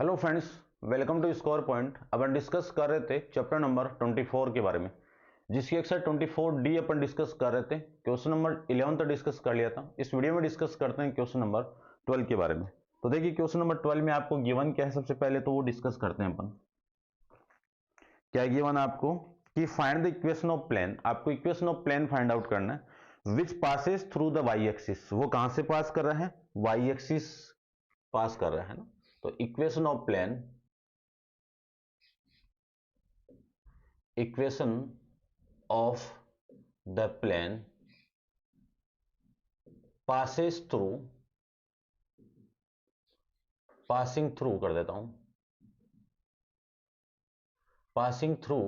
Hello friends, welcome to Score Point. अपन discuss कर रहे थे चैप्टर नंबर 24 के बारे में, जिसकी एक्सरसाइज 24D अपन डिस्कस कर रहे थे। क्वेश्चन नंबर 11 तक डिस्कस कर लिया था। इस वीडियो में डिस्कस करते हैं क्वेश्चन नंबर 12 के बारे में। तो देखिए क्वेश्चन नंबर 12 में आपको गिवन क्या है, सबसे पहले तो वो डिस्कस करते हैं अपन। क्या गिवन आपको कि find the equation of plane. आपको equation of plane find out करना है which passes through the y axis. वो कहां से पास कर रहे हैं? वाई एक्सिस पास कर रहे हैं ना। तो equation of plane, equation of the plane passing through कर देता हूं, पासिंग थ्रू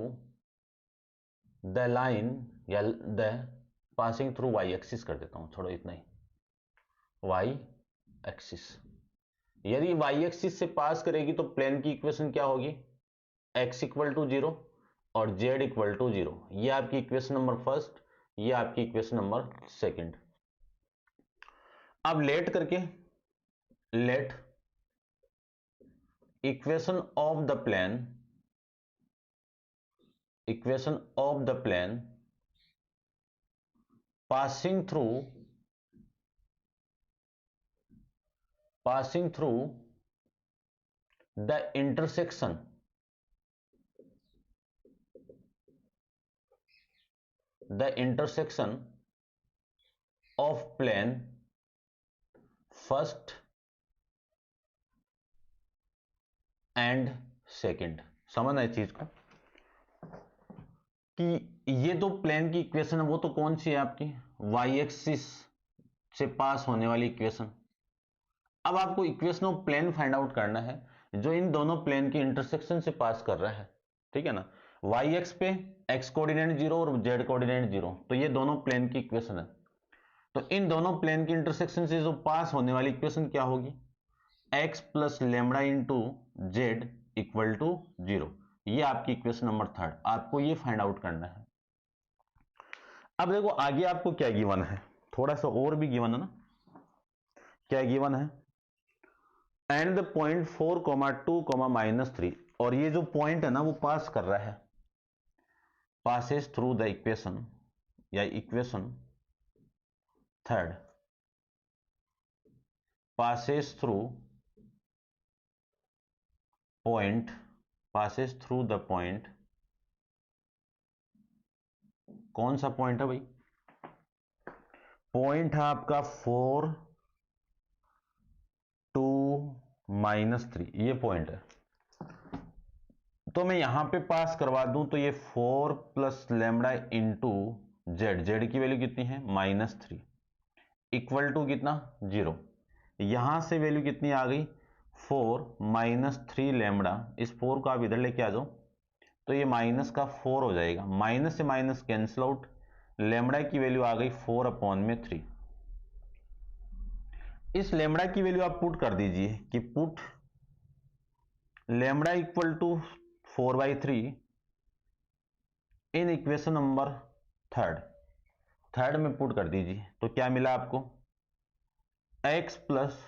द लाइन या the passing through y axis कर देता हूं, छोड़ो इतना ही, वाई एक्सिस। यदि वाई एक्सिस से पास करेगी तो प्लेन की इक्वेशन क्या होगी? x इक्वल टू 0 और z इक्वल टू 0। ये आपकी इक्वेशन नंबर फर्स्ट, ये आपकी इक्वेशन नंबर सेकंड। अब लेट करके, let equation of the plane, equation of the plane passing through the intersection of plane first and second. समझना इस चीज को कि ये तो प्लेन की इक्वेशन है, वो तो कौन सी है आपकी? वाई एक्सिस से पास होने वाली इक्वेशन। अब आपको equation of plane find out करना है जो इन दोनों प्लेन की इंटरसेक्शन से पास कर रहा है, ठीक है ना। वाई एक्स पे एक्स कोऑर्डिनेट 0 और जेड कोऑर्डिनेट 0, तो ये दोनों प्लेन की इक्वेशन है। तो इन दोनों प्लेन की इंटरसेक्शन से जो पास होने वाली इक्वेशन क्या होगी? x plus lambda into z equal to 0। ये आपकी इक्वेशन नंबर थर्ड। आपको ये फाइंड आउट करना है। अब देखो आगे आपको क्या गिवन है, थोड़ा सा और भी गिवन है ना। क्या गिवन है? एंड द पॉइंट 4,2,-3, और ये जो पॉइंट है ना वो पास कर रहा है, पासेस थ्रू द इक्वेशन या equation third, passes through point, passes through the point. कौन सा पॉइंट है भाई? पॉइंट है आपका 4, 2, -3, ये पॉइंट है। तो मैं यहां पे पास करवा दूं तो ये 4 plus lambda into Z, Z की वैल्यू कितनी है? -3 इक्वल टू कितना? 0। यहां से वैल्यू कितनी आ गई? 4 -3 लेमड़ा। इस 4 को आप इधर लेके आ जाओ तो ये माइनस का 4 हो जाएगा, माइनस से माइनस कैंसिल आउट। लेमड़ा की वैल्यू आ गई 4/3। इस लेमड़ा की वैल्यू आप पुट कर दीजिए कि put lambda equal to 4/3 in equation number third में पुट कर दीजिए। तो क्या मिला आपको? x प्लस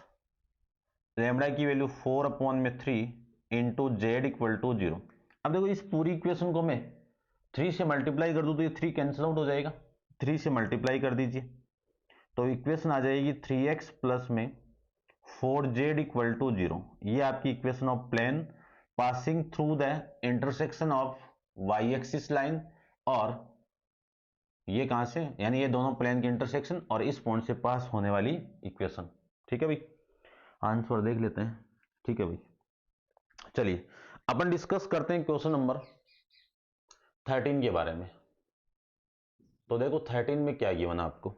लेमड़ा की value 4/3 into z equal to 0। अब देखो इस पूरी इक्वेशन को मैं 3 से मल्टीप्लाई कर दूं तो ये 3 कैंसिल आउट हो जाएगा। 3 से मल्टीप्लाई कर दीजिए तो इक्वेशन आ जाएगी 3x प्लस में 4z इक्वल टू 0। ये आपकी equation of plane passing through the intersection of y axis line, और ये कहां से, यानी ये दोनों प्लेन की इंटरसेक्शन और इस पॉइंट से पास होने वाली इक्वेशन। ठीक है भाई, आंसर देख लेते हैं। ठीक है भाई, चलिए अपन डिस्कस करते हैं क्वेश्चन नंबर 13 के बारे में। तो देखो 13 में क्या गिवन है आपको।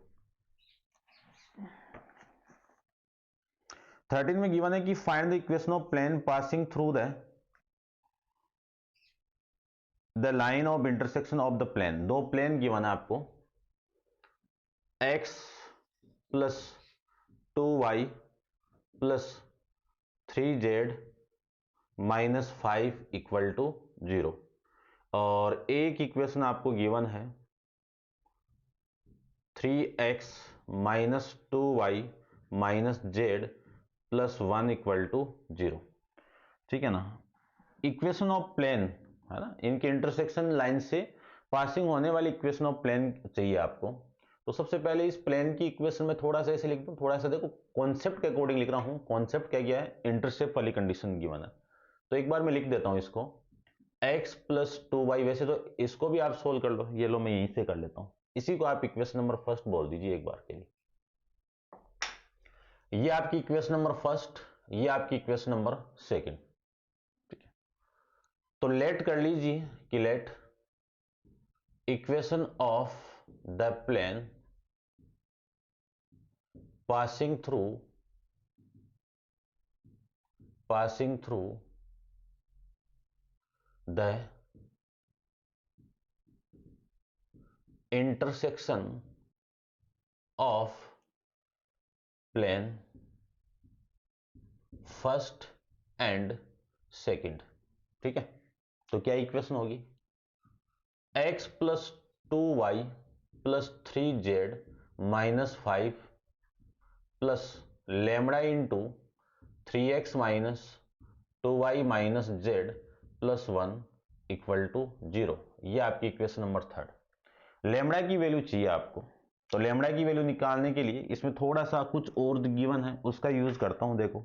13 में गिवन है कि find the equation of plane passing through the line of intersection of the plane. दो प्लेन गिवन है आपको, x plus 2y plus 3z -5 equal to 0, और एक इक्वेशन आपको गिवन है 3x minus 2y minus z plus 1 equal to 0। ठीक है ना। इक्वेशन ऑफ प्लेन है ना, इनके इंटरसेक्शन लाइन से पासिंग होने वाली इक्वेशन ऑफ प्लेन चाहिए आपको। तो सबसे पहले इस प्लेन की इक्वेशन में थोड़ा सा ऐसे लिख दूं, थोड़ा सा देखो कॉन्सेप्ट के अकॉर्डिंग लिख रहा हूं। कॉन्सेप्ट क्या किया है, इंटरसेप्ट वाली कंडीशन गिवन है। तो एक बार मैं लिख देता हूं इसको, x प्लस 2y। वैसे तो इसको भी आप सोल्व कर लो, ये लो मैं यहीं से कर लेता हूं। इसी को आप इक्वेशन नंबर फर्स्ट बोल दीजिए एक बार के लिए। ये आपकी इक्वेशन नंबर फर्स्ट, ये आपकी इक्वेशन नंबर सेकंड। ठीक है, तो लेट कर लीजिए कि let equation of the plane passing through the intersection of plane first and second. ठीक है, तो क्या इक्वेशन होगी, x plus 2y plus 3z minus 5 plus lambda into 3x minus 2y minus z plus 1 equal to 0। ये आपकी equation number third. Lambda की value चाहिए आपको, तो लेमड़ा की वैल्यू निकालने के लिए इसमें थोड़ा सा कुछ और गिवन है, उसका यूज करता हूं। देखो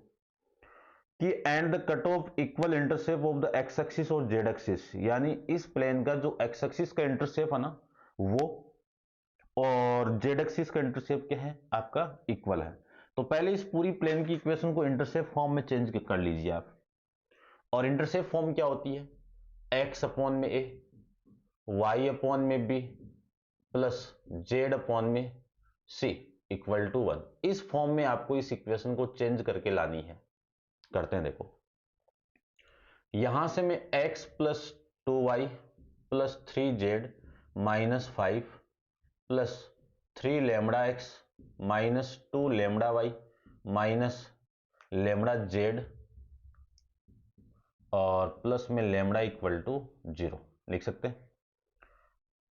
कि and the cut off equal intercept of the x axis और जेड एक्सिस, यानी इस प्लेन का जो एक्स एक्सिस का इंटरसेप्ट है ना वो, और जेड एक्सिस का इंटरसेप्ट क्या है आपका, इक्वल है। तो पहले इस पूरी प्लेन की इक्वेशन को इंटरसेप्ट फॉर्म में चेंज कर लीजिए आप। और इंटरसेप्ट फॉर्म क्या होती है, एक्स अपॉन में ए, वाई अपॉन में बी, प्लस जेड अपॉन में सी इक्वल टू 1। इस फॉर्म में आपको इस इक्वेशन को चेंज करके लानी है। करते हैं, देखो यहां से मैं x plus 2y plus 3z minus 5 plus 3 lambda x minus 2 lambda y minus lambda z और प्लस में लेमड़ा इक्वल टू 0 लिख सकते हैं।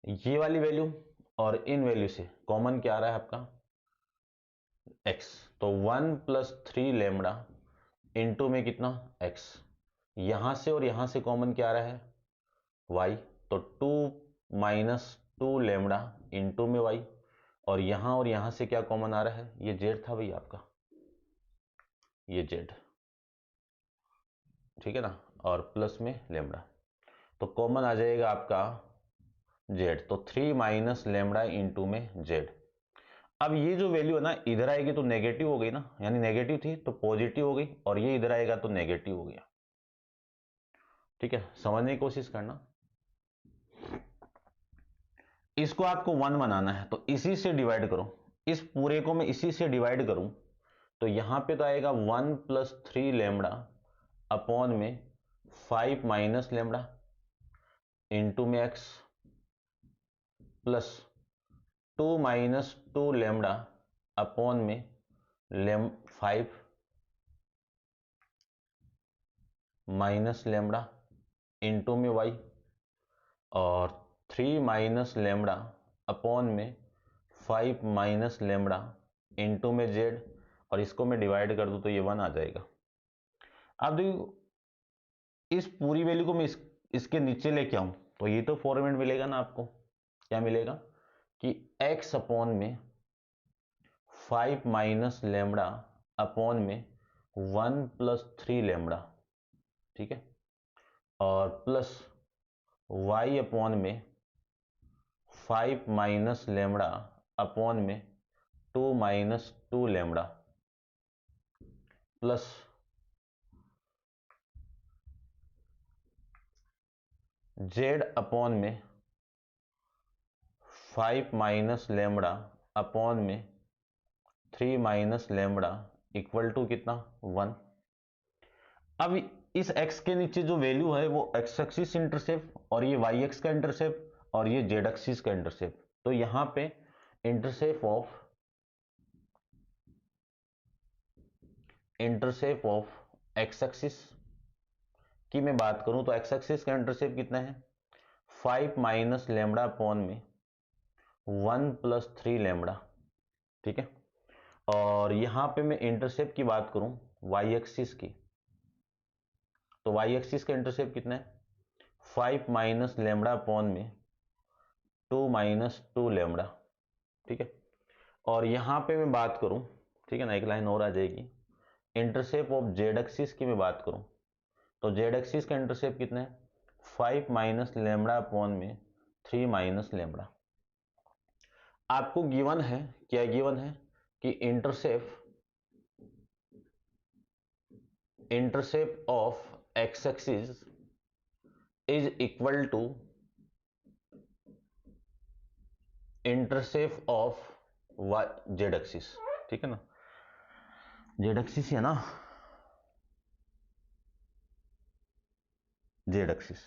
ये वाली वैल्यू और इन वैल्यू से कॉमन क्या आ रहा है आपका, x। तो 1 प्लस 3 लेमड़ा इंटू में कितना x, यहां से और यहां से कॉमन क्या आ रहा है y, तो 2 माइनस 2 लेमड़ा इंटू में y, और यहां से क्या कॉमन आ रहा है, ये z था भाई आपका, ये z। ठीक है ना, और प्लस में लेमड़ा, तो कॉमन आ जाएगा आपका z। तो 3 माइनस लेमड़ा इंटू में z। अब ये जो वैल्यू है ना इधर आएगी तो नेगेटिव हो गई ना, यानी नेगेटिव थी तो पॉजिटिव हो गई, और ये इधर आएगा तो नेगेटिव हो गया। ठीक है, समझने की कोशिश करना। इसको आपको 1 बनाना है तो इसी से डिवाइड करो, इस पूरे को मैं इसी से डिवाइड करूं तो यहां पे तो आएगा 1 प्लस 3 लेमड़ा अपॉन में 5 माइनस लेमड़ा इंटू में x plus 2 minus 2 lambda upon में 5 माइनस लेमड़ा इंटू में y, और 3 माइनस लेमड़ा अपॉन में 5 माइनस लेमड़ा इंटू में z, और इसको मैं डिवाइड कर दूं तो ये 1 आ जाएगा। अब देखो इस पूरी वैल्यू को मैं इसके नीचे लेके आऊं तो ये तो फॉर्मेट मिलेगा ना आपको, क्या मिलेगा कि x अपॉन में 5 माइनस लेमड़ा अपॉन में 1 प्लस 3 लेमड़ा, ठीक है, और प्लस y अपॉन में 5 माइनस लेमड़ा अपॉन में 2 minus 2 lambda plus z upon में 5 माइनस लेमड़ा अपॉन में 3 माइनस लेमड़ा इक्वल टू कितना 1। अब इस x के नीचे जो वैल्यू है वो x एक्सिस इंटरसेप्ट, और ये y एक्स का इंटरसेप्ट, और ये z एक्सिस का इंटरसेप्ट। तो यहां पे इंटरसेप्ट ऑफ x एक्सिस की मैं बात करूं तो x एक्सिस का इंटरसेप्ट कितना है 5 माइनस लेमड़ा अपॉन में 1 प्लस 3 लेमड़ा। ठीक है, और यहां पे मैं इंटरसेप्ट की बात करूं y एक्सिस की, तो वाई एक्सिस का इंटरसेप्ट कितना है 5 माइनस लेमड़ा अपॉन में 2 माइनस 2 लेमड़ा, ठीक है। और यहां पे मैं बात करूं, ठीक है ना, एक लाइन और आ जाएगी, इंटरसेप्ट ऑफ जेड एक्सिस की मैं बात करूं तो जेड एक्सिस का इंटरसेप्ट कितना है 5 माइनस लेमड़ा अपॉन में 3 माइनस लेमड़ा। आपको गिवन है, क्या गिवन है कि intercept of x axis is equal to intercept of z axis, ठीक है ना, जेड एक्सिस है ना, जेड एक्सिस,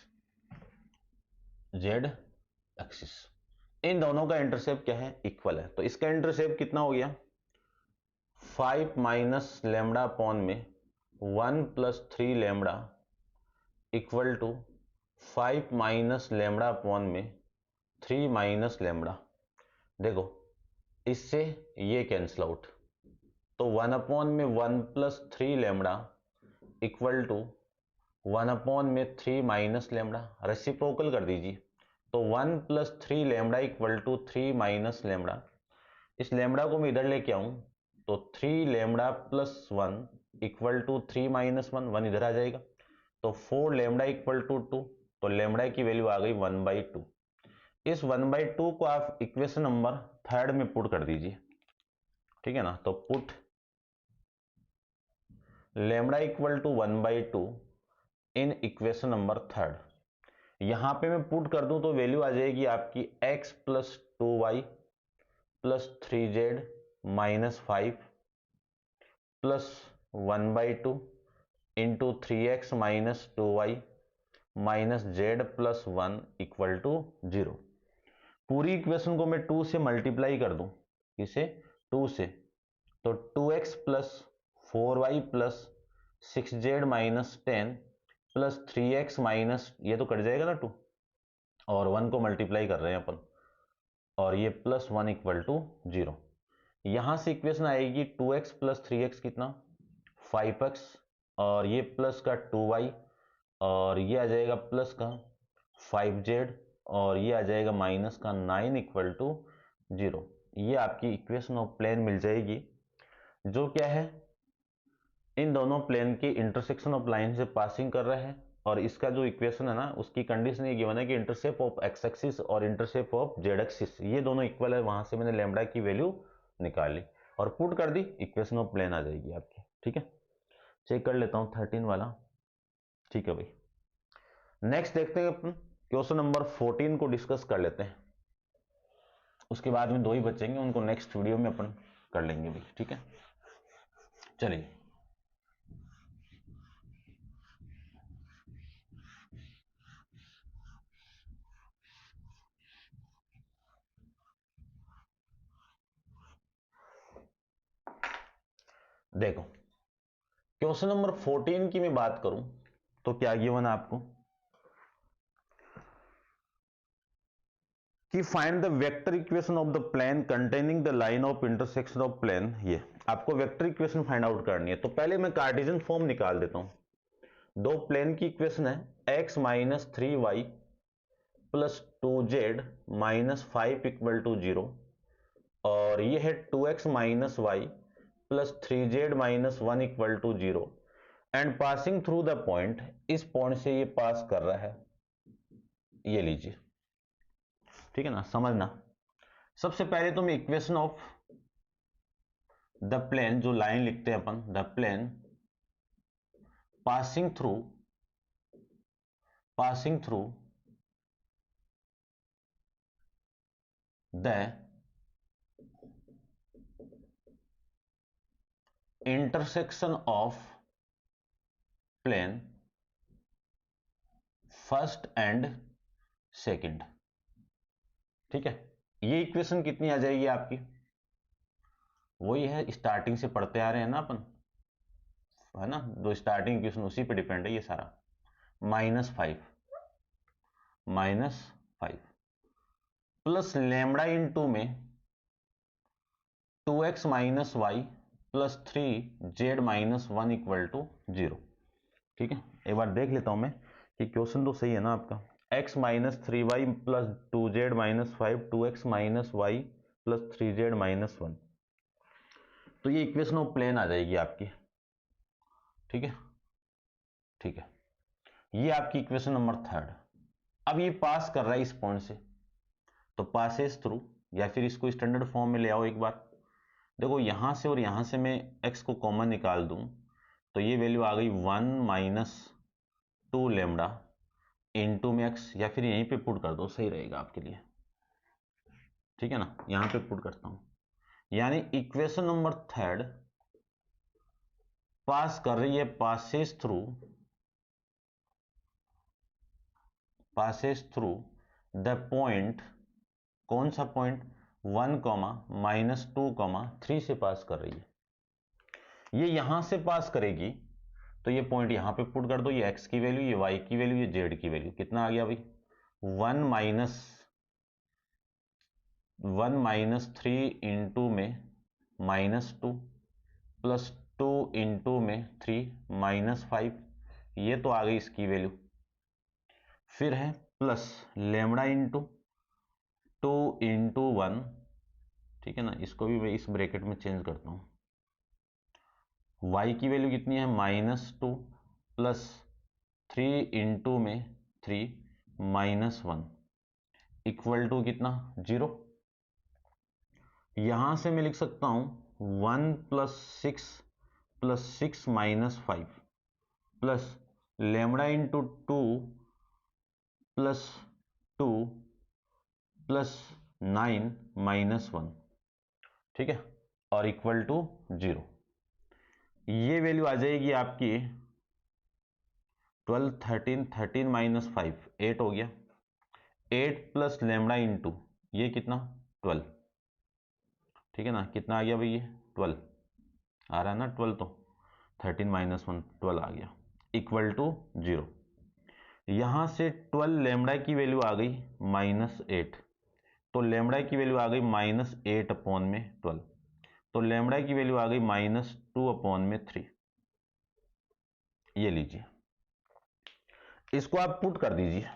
जेड एक्सिस, इन दोनों का इंटरसेप्ट क्या है इक्वल है। तो इसका इंटरसेप्ट कितना हो गया 5 माइनस लेमड़ा अपॉन में 1 plus 3 lambda equal to 5 minus lambda upon में 3 माइनस लेमड़ा। देखो इससे ये कैंसिल आउट, तो 1 अपॉन में 1 plus 3 lambda equal to 1 upon में 3 माइनस लेमड़ा, रेसिप्रोकल कर दीजिए। तो 1 plus 3 lambda equal to 3 minus lambda, इस लेमड़ा को मैं इधर लेके आऊं तो 3 lambda plus 1 equal to 3 minus 1, 1 इधर आ जाएगा, तो 4 लेमड़ा इक्वल टू 2, तो लेमड़ा की वैल्यू आ गई 1/2। इस 1/2 को आप इक्वेशन नंबर 3 में पुट कर दीजिए, ठीक है ना। तो put lambda equal to 1/2 in equation number 3, यहां पे मैं पुट कर दूं तो वैल्यू आ जाएगी आपकी x plus 2y plus 3z minus 5 plus 1/2 into 3x minus 2y minus z plus 1 equal to 0। पूरी इक्वेशन को मैं 2 से मल्टीप्लाई कर दूं, इसे 2 से, तो 2x plus 4y plus 6z minus 10 plus 3x minus, ये तो कट जाएगा ना 2, और 1 को मल्टीप्लाई कर रहे हैं अपन, और ये प्लस 1 इक्वल टू 0। यहां से इक्वेशन आएगी 2x प्लस 3x कितना 5x, और ये प्लस का 2y, और ये आ जाएगा प्लस का 5z, और ये आ जाएगा माइनस का 9 इक्वल टू 0। ये आपकी इक्वेशन ऑफ प्लेन मिल जाएगी, जो क्या है इन दोनों प्लेन के इंटरसेक्शन ऑफ लाइन से पासिंग कर रहा है। और इसका जो इक्वेशन है ना, उसकी कंडीशन ये गिवन है कि इंटरसेप्ट ऑफ एक्स एक्सिस और इंटरसेप्ट ऑफ जेड एक्सिस ये दोनों इक्वल है। वहां से मैंने लेमड़ा की वैल्यू निकाल ली और पुट कर दी, इक्वेशन ऑफ प्लेन आ जाएगी आपकी, ठीक है। चेक कर लेता हूं 13 वाला, ठीक है भाई। नेक्स्ट देखते हैं अपन क्वेश्चन नंबर 14 को डिस्कस कर लेते हैं, उसके बाद में 2 ही बचेंगे, उनको नेक्स्ट वीडियो में अपन कर लेंगे भाई, ठीक है। चलिए देखो, क्वेश्चन नंबर 14 की मैं बात करूं तो क्या गिवन है आपको कि find the vector equation of the plane containing the line of intersection of plane. ये आपको वेक्टर इक्वेशन फाइंड आउट करनी है। तो पहले मैं कार्टेशियन फॉर्म निकाल देता हूं। दो प्लेन की इक्वेशन है x minus 3y plus 2z minus 5 equal to 0, और ये है 2x minus y plus 3z minus 1 equal to 0, and passing through the point, इस पॉइंट से ये पास कर रहा है, ये लीजिए, ठीक है ना। समझना, सबसे पहले तो मैं इक्वेशन ऑफ द प्लेन, जो लाइन लिखते हैं अपन, the plane passing through the intersection of plane first and second, ठीक है। ये इक्वेशन कितनी आ जाएगी आपकी, वही है स्टार्टिंग से पढ़ते आ रहे हैं ना अपन, है ना, जो स्टार्टिंग इक्वेशन उसी पे डिपेंड है ये सारा, -5 प्लस लेमड़ा इंटू में 2x minus y plus 3z minus 1 equal to 0। ठीक है, एक बार देख लेता हूं मैं कि क्वेश्चन तो सही है ना आपका। x minus 3y plus 2z minus 5 2x minus y plus 3z minus 1, तो ये इक्वेशन ऑफ प्लेन आ जाएगी आपकी। ठीक है, ठीक है, ये आपकी इक्वेशन नंबर 3। अब ये पास कर रहा है इस पॉइंट से, तो पासेस थ्रू, या फिर इसको स्टैंडर्ड फॉर्म में ले आओ एक बार। देखो यहां से और यहां से मैं x को कॉमन निकाल दूं तो ये वैल्यू आ गई 1 माइनस 2 लेमडा इंटू में x, या फिर यहीं पे पुट कर दो, सही रहेगा आपके लिए। ठीक है ना, यहां पे पुट करता हूं, यानी इक्वेशन नंबर 3 पास कर रही है पासेस थ्रू द पॉइंट, कौन सा पॉइंट, 1 कॉमा माइनस 2 कॉमा 3 से पास कर रही है। ये यहां से पास करेगी तो ये पॉइंट यहां पे पुट कर दो, ये x की वैल्यू, ये y की वैल्यू, ये z की वैल्यू, कितना आ गया भाई 1 माइनस 3 इंटू में माइनस 2 प्लस 2 इंटू में 3 माइनस 5, ये तो आ गई इसकी वैल्यू। फिर है प्लस लेमड़ा इंटू 2 इंटू 1, ठीक है ना, इसको भी मैं इस ब्रैकेट में चेंज करता हूं। y की वैल्यू कितनी है माइनस 2 प्लस 3 इंटू में 3 माइनस 1 इक्वल टू कितना 0। यहां से मैं लिख सकता हूं 1 plus 6 minus 5 plus lambda into 2 plus 2 plus 9 minus 1, ठीक है, और इक्वल टू 0। ये वैल्यू आ जाएगी आपकी 12 13 माइनस 5 8 हो गया, 8 प्लस लेमड़ा इंटू ये कितना 12, ठीक है ना, कितना आ गया भाई ये 12 आ रहा है ना 12, तो 13 माइनस 1 12 आ गया इक्वल टू 0। यहां से 12 लेमड़ा की वैल्यू आ गई माइनस 8, तो लेमड़ा की वैल्यू आ गई माइनस 8 अपॉन में 12, तो लेमड़ा की वैल्यू आ गई माइनस 2 अपॉन में 3। ये लीजिए, इसको आप पुट कर दीजिए,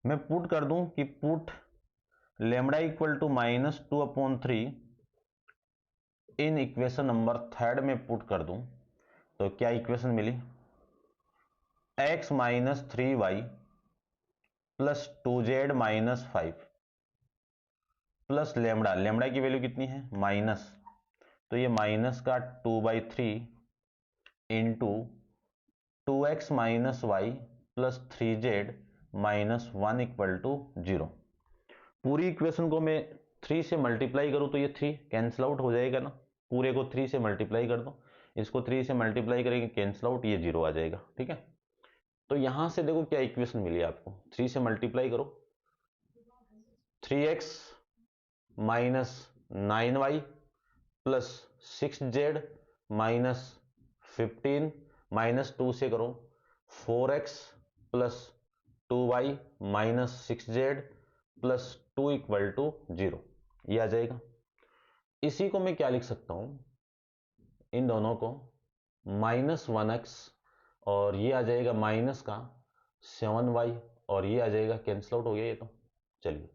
मैं पुट कर दूं कि put lambda equal to minus 2 upon 3 in equation number 3 में पुट कर दूं तो क्या इक्वेशन मिली, x minus 3y plus 2z minus 5 plus lambda, lambda की वैल्यू कितनी है माइनस, तो ये माइनस का 2/3 into 2x minus y plus 3z minus 1 equal to 0। पूरी इक्वेशन को मैं 3 से मल्टीप्लाई करूं तो ये 3 कैंसिल आउट हो जाएगा ना, पूरे को 3 से मल्टीप्लाई कर दो, इसको 3 से मल्टीप्लाई करेंगे कैंसिल आउट, ये 0 आ जाएगा। ठीक है, तो यहां से देखो क्या इक्वेशन मिली आपको, 3 से मल्टीप्लाई करो, 3x minus 9y plus 6z minus 15 minus 2 से करो 4x plus 2y minus 6z plus 2 equal to 0, ये आ जाएगा। इसी को मैं क्या लिख सकता हूं, इन दोनों को माइनस 1x, और ये आ जाएगा माइनस का 7y, और ये आ जाएगा कैंसिल आउट हो गया ये तो, चलिए,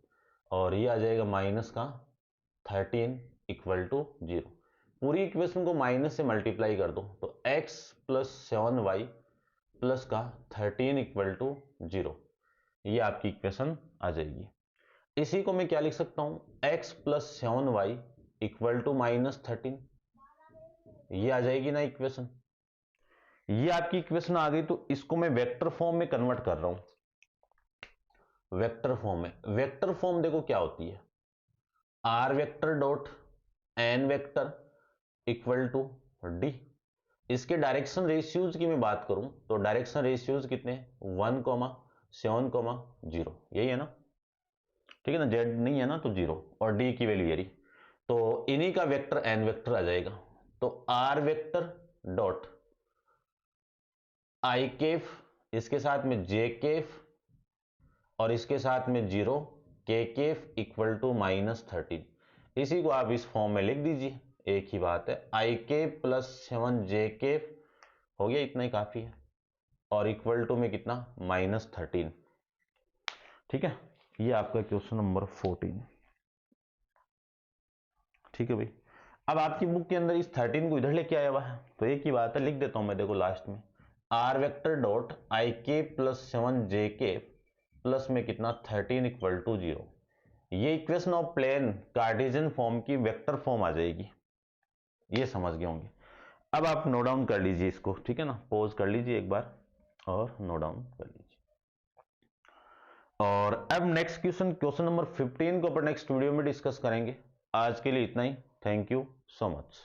और ये आ जाएगा माइनस का 13 इक्वल टू 0। पूरी इक्वेशन को माइनस से मल्टीप्लाई कर दो तो x प्लस 7y प्लस का 13 इक्वल टू 0, ये आपकी इक्वेशन आ जाएगी। इसी को मैं क्या लिख सकता हूं, x plus 7y equal to minus 13, ये आ जाएगी ना इक्वेशन। ये आपकी इक्वेशन आ गई, तो इसको मैं वेक्टर फॉर्म में कन्वर्ट कर रहा हूं। वेक्टर फॉर्म में, वेक्टर फॉर्म देखो क्या होती है, r vector dot n vector equal to d. इसके डायरेक्शन रेशियोज की मैं बात करूं तो डायरेक्शन रेशियोज कितने, 1,7,0, यही है ना, ठीक है ना, जेड नहीं है ना तो 0, और डी की वैल्यू यही, तो इन्हीं का वेक्टर एन वेक्टर आ जाएगा। तो आर वेक्टर डॉट आई केफ, इसके साथ में जे केफ, और इसके साथ में 0 के केफ इक्वल टू माइनस 13। इसी को आप इस फॉर्म में लिख दीजिए, एक ही बात है, आई केफ प्लस 7 जे केफ हो गया, इतना ही काफी है। और इक्वल टू में कितना, -13। ठीक है, ये आपका क्वेश्चन नंबर 14। ठीक है भाई। अब आपकी बुक के अंदर इस 13 को इधर लेके आया हुआ है, तो एक ही बात है, लिख देता हूं मैं, देखो लास्ट में आर वेक्टर डॉट आई के प्लस 7 जे के प्लस में कितना 13 इक्वल टू 0। ये equation of plane Cartesian form की वेक्टर फॉर्म आ जाएगी, ये समझ गए होंगे। अब आप नोट डाउन कर लीजिए इसको, ठीक है ना, पॉज कर लीजिए एक बार और नोट डाउन कर लीजिए। और अब नेक्स्ट क्वेश्चन नंबर 15 को अपन नेक्स्ट वीडियो में डिस्कस करेंगे। आज के लिए इतना ही, थैंक यू सो मच।